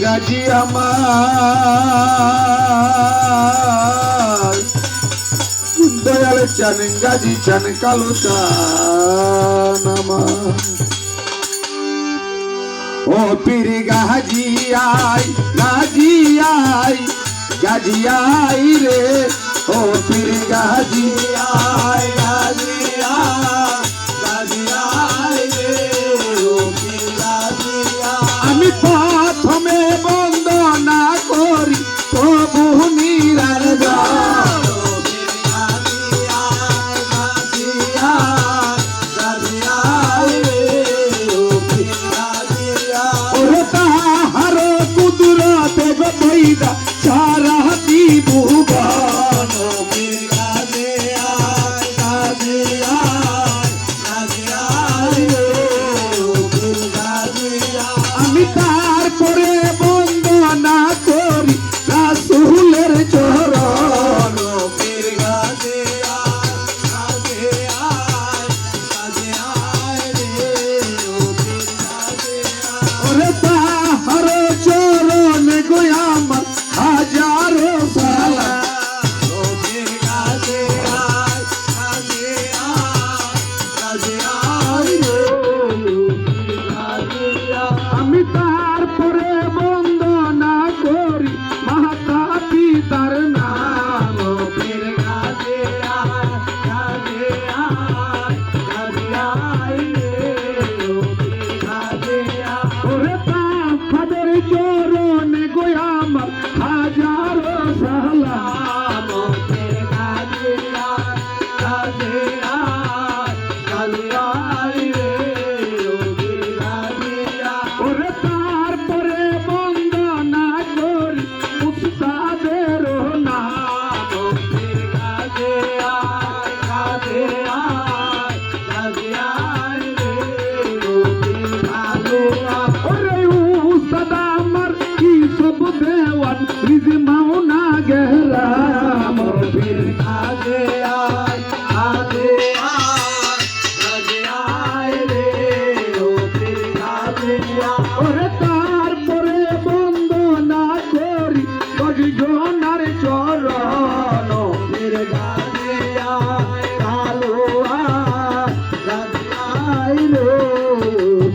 গাজী আমার দয়াল চান গাজী চান কালো চান আমার ও পীর Gazi I Gazi I Gazi I রে ও পীর Gazi I Gazi I Gazi I রে ও পীর গাজী আমি প্রথমে বন্দনা করি প্রভু নিরার গান ওরে তাহার কুদরতে গো বৈদা সারা দিবুগান আমি তারপরে বন্দনা করি রাসূলের চরণ ওরে তাহার চরণ গো আমার হাজারো সালাম আমি তারপরে বন্দনা করি মাতা পিতার নাম পীর Gazi I Gazi I Gazi I রে ও পীর গাজী আই ওরে তাহাদের চরণে গো আমার হাজারো সালাম পীর Gazi I Gazi I Gazi I রে ও পীর গাজী আই ওরে তারপরে বন্দনা করি উস্তাদের নাম পীর Gazi I Gazi I Gazi I রে ও পীর গাজী আই ওরে উস্তাদ আমার কি সব দেওয়ান রিজমাও না গেলাম পীর Gazi I Gazi I Gazi I রে ও পীর গাজী আই ওরে তারপরে বন্দনা করি গজনার চরণ পীর গাজী আই কালো আই গাজী আই রে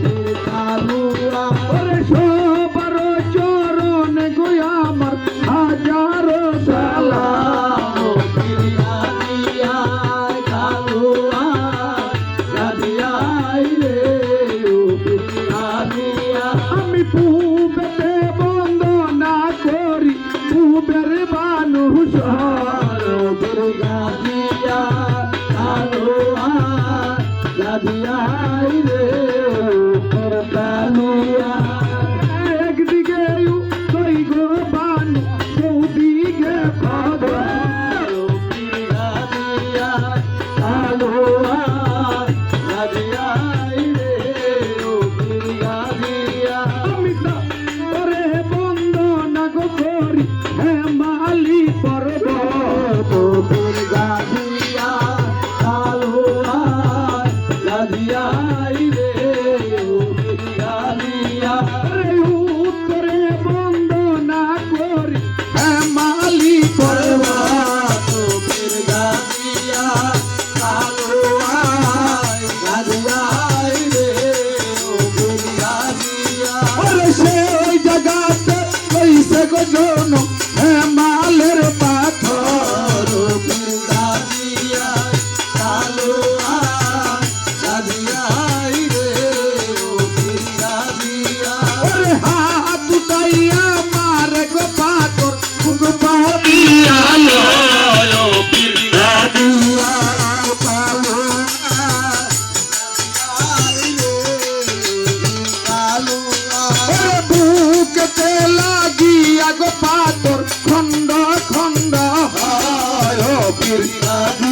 পীর কালো আই ওরে সবার চরণ গো আমার হাজারো সালাম পীর গাজী আই কালো আই গাজী আই রে ও পীর গাজী আই আমি পূবেতে বন্দনা করি পূবের বানু সর পীর গাজী আই কালো আই গাজী আই রে পীর কালো আই একদিকে তুই গো বানু চৌদিকে খবর পীর গাজী আই কালো আই গাজী আই রে ও পীর গাজী আই আমি তোরে বন্দনা গো করি হে মালি পর্বত পীর গাজী আই কালো আই গাজী আই রে ও পীর গাজী আই উত্তরে বন্দনা করি হে মালি পর্বত পীর গাজী আই কালো আই গাজী আই রে ও পীর গাজী আই ওরে সেই জায়গাতে কইছে গো জন হে মালের পাথর পীর গাজী আই কালো আই গাজী আই রে ও পীর গাজী আই ওরে হাত উঠাইয়া মারে গো পাথর গো পাতিয়া লো পীর গাজী আই কালো আই রে কালো আই বুকেতে লাগিয়া গো পাথর খন্ড খন্ড হয় সাধু